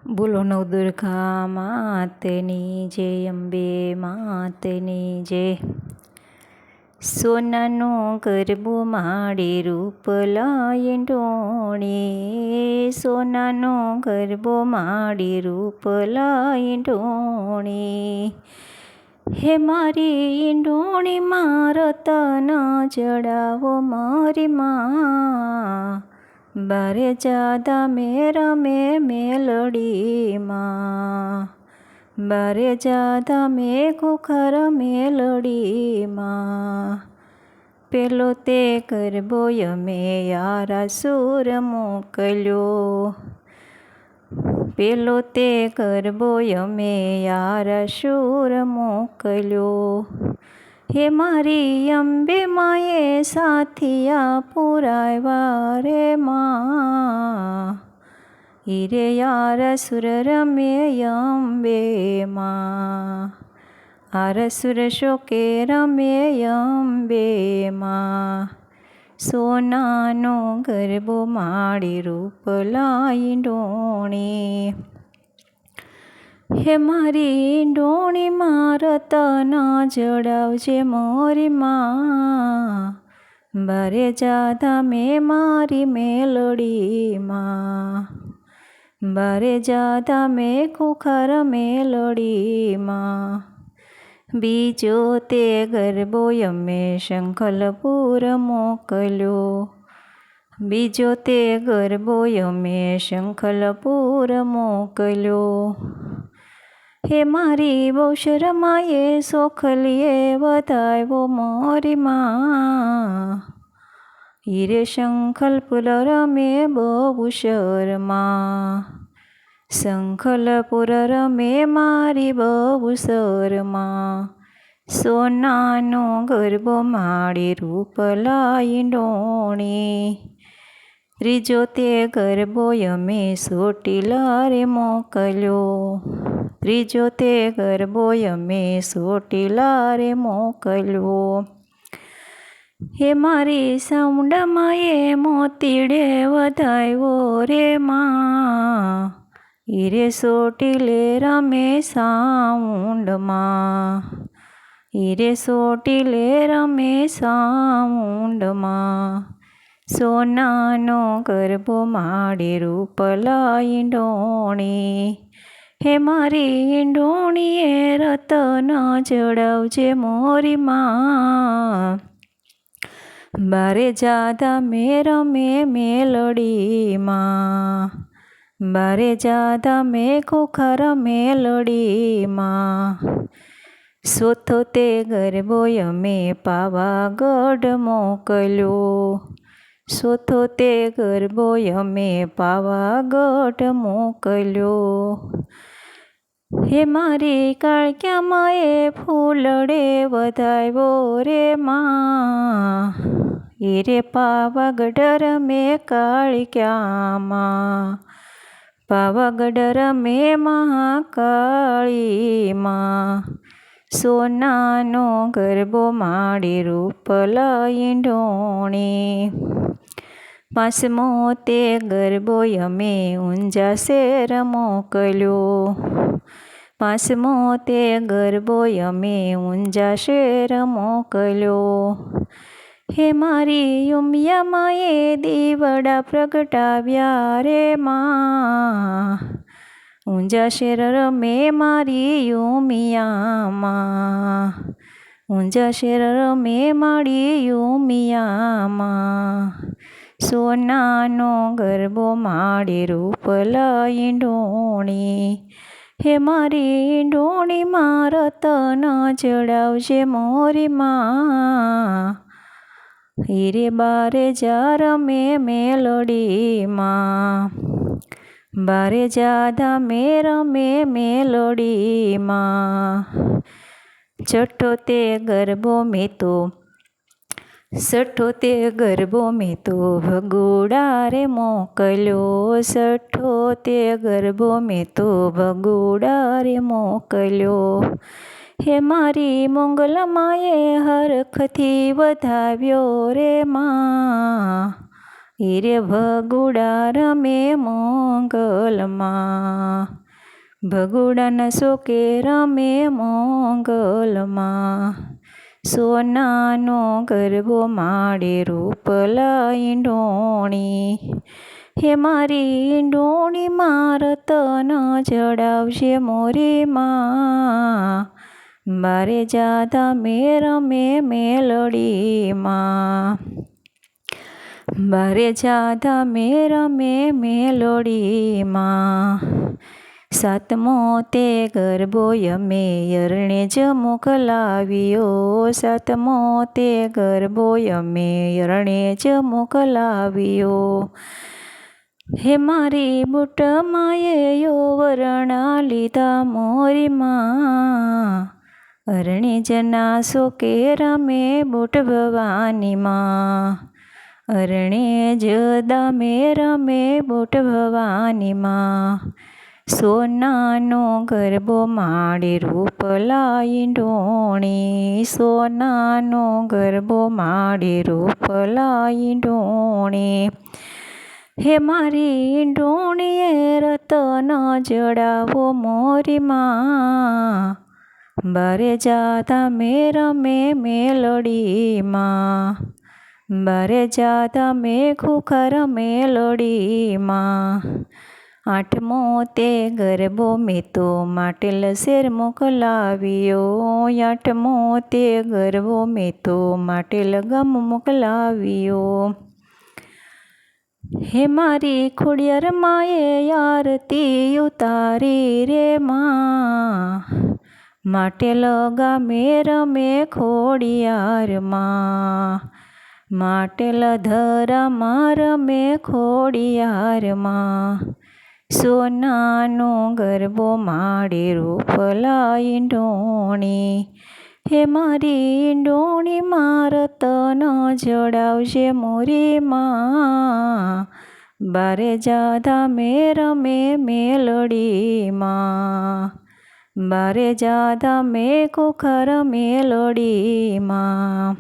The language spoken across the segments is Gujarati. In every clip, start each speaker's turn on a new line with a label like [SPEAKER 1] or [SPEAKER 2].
[SPEAKER 1] બોલો નવદુર્ગા માતની જય, અંબે માતની જય. સોનાનો ગરબો માડી રૂપ લાય ઢોણી, સોનાનો ગરબો માડી રૂપ લાય ઢોણી. હે મારી ઢોણી રતન જડાવો મારી માં, બારે જાદા રમે મેલડીમાં, બારે જાદા ખુખર મેલડીમાં. પેલો તે ગરબો યમે યારા સુર મોકલ્યો, પેલો તે ગરબો યમે યારા સુર મોકલ્યો. હે મારી અંબે માએ સાથિયા પુરાવ્યા રે માં, હીરે યાર સુર રમે અંબે માં, આર સુર શોકે રમે અંબે માં. સોનાનો ગરબો માડી રૂપ લાય ઢોણી, હે મારી ઢોણી રતન જડાવજે મોરી માં, બારે જાદા મારી મેલડીમાં, બારે જાદા ખુખર મેલડીમાં. બીજો તે ગરબો યમે શંખલપુર મોકલ્યો, બીજો તે ગરબો યમે શંખલપુર મોકલ્યો. હે મારી બહુશરમાએ સોખલીએ વધાવ્યો મોરી માં, હીરે શંખલપુર રમે બહુશરમાં, શંખલપુર રમે મારી બહુશરમાં. સોનાનો ગરબો માડી રૂપ લાય ઢોણી, ત્રીજો તે ગરબો યમે ચોટીલા રે મોકલ્યો, ત્રીજો તે ગરબો યમે ચોટીલા રે મોકલ્યો. હે મારી સાઉન્ડમાએ મોતીડે વધાવ્યો રે માં, હીરે ચોટીલે રમે સાઉન્ડમાં, હીરે ચોટીલે રમે સાઉન્ડમાં. સોનાનો ગરબો માડી રૂપ લાય ઢોણી, હે મારી ઢોણીએ રતન જડાવજે મોરી માં, બારે જાદા રમે મેલડીમાં, બારે જાદા ખુખર મેલડીમાં. ચોથો તે ગરબો યમે પાવાગઢ મોકલ્યો, ચોથો તે ગરબો યમે પાવાગઢ મોકલ્યો. હે મારી કાળક્યા માએ ફૂલડે વધાવ્યો રે માં, હીરે પાવાગઢ રમે કાળક્યામાં, પાવાગઢ રમે મહાકાળીમાં. સોનાનો ગરબો માડી રૂપ લાય ઢોણી, પાંચમો તે ગરબો યમે ઊંઝા શેર મોકલ્યો, પાંચમો તે ગરબો યમે ઊંઝા શેર મોકલ્યો. હે મારી ઉમિયા માએ દીવડા પ્રગટાવ્યા રે માં, ઊંઝા શેર રમે મારી ઉમિયામાં, ઊંઝા શેર રમે મારી ઉમિયામાં. સોનાનો ગરબો માડી રૂપ લાય ઢોણી, હે મારી ઢોણી રતન જડાવજે મોરી માં, હીરે બારે જા રમે મેલડીમાં, બારે જાદા રમે મેલડીમાં. છઠ્ઠો તે ગરબો મેં તો, છઠ્ઠો તે ગરબો મેં તો ભગોડા રે મોકલ્યો, છઠ્ઠો તે ગરબો મેં તો ભગોડા રે મોકલ્યો. હે મારી મોંગલમાએ હરખથી વધાવ્યો રે માં, હીરે ભગુડા રમે મોંગલમાં, ભગુડાના શોકે રમે મોંગલમાં, સોનાનો ગરબો માડે રૂપલા ઈંડોણી, હે મારી ઈંડોણી મારત ન જડાવશે મોરી માં, બારે જાતા રમે મેલડીમાં, બારે જાતા રમે મેલડીમાં, સાતમો તે ગરબો યમે યરણે જ મોકલાવ્યો, સાતમો તે ગરબો યમે યરણે જ મોકલાવ્યો, હે મારી બુટમાએ યૌવરણા લીધા મોરી માં, અરણે જના શોકે રમે બુટ ભવાની માં, અરણે જ દામે રમે બુટ ભવાની માં, સોનાનો ગરબો માડે રૂપલા ઈંડોણી, સોનાનો ગરબો માડે રૂપલા ઈંડોણી, હે મારી ઈંડોણીએ રતન જડાવો મોરી માં, બારે જાતા રમે મેલડીમાં, બારે જાતા ખુખર મેલડીમાં, આઠમો તે ગરબો મેં તો માટલ શેર મોકલાવ્યો, આઠમો તે ગરબો મેં તો માટલ ગામ મોકલાવ્યો, હે મારી ખોડિયાર માએ આરતી ઉતારી રે માં, માટલ ગામે રમે ખોડિયાર માં, માટલ ધરામાં રમે ખોડિયાર માં, સોનાનો ગરબો માડે રૂપલા ઈંડોણી, હે મારી ઈંડોણી મારત ન જડાવશે મોરી માં, બારે જાતા રમે મેલડીમાં, બારે જાતા ખુખર મેલડીમાં,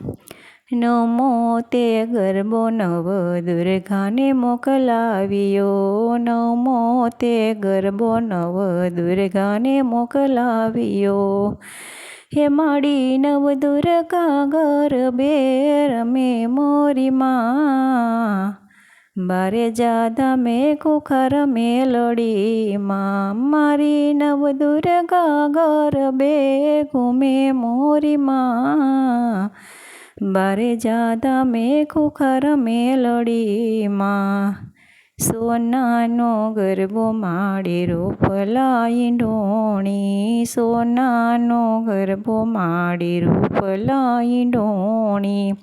[SPEAKER 1] નવમો તે ગરબો નવ દુર્ગાને મોકલાવ્યો, નવમો તે ગરબો નવ દુર્ગાને મોકલાવ્યો, હે માડી નવ દુર્ગા ગરબે રમે મોરી માં, બારે જાતા ખુખર મેલડીમાં, મારી નવ દુર્ગા ગરબે ઘૂમે મોરી માં, બારે જાતા ખુખર મેલડીમાં, સોનાનો ગરબો માડે રૂપલા ઈંડોણી, સોનાનો ગરબો માડે રૂપલા ઈંડોણી,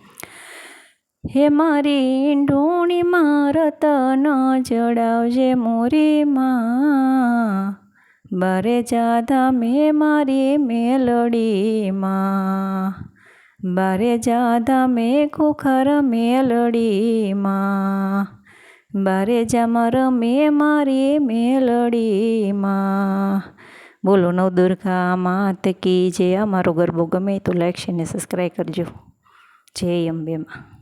[SPEAKER 1] હે મારી ઈંડોણી મારત ન જડાવજે મોરી માં, બારે જાતા મારી મેલડીમાં, બારે જાતા ખુખર મેલડીમાં, બારે જામાં રમે મારી મેલડીમાં. બોલો નવદુર્ગા માત કી જય. અમારો ગરબો ગમે તો લાઈક શેર ને સબસ્ક્રાઈબ કરજો. જય અંબે માં.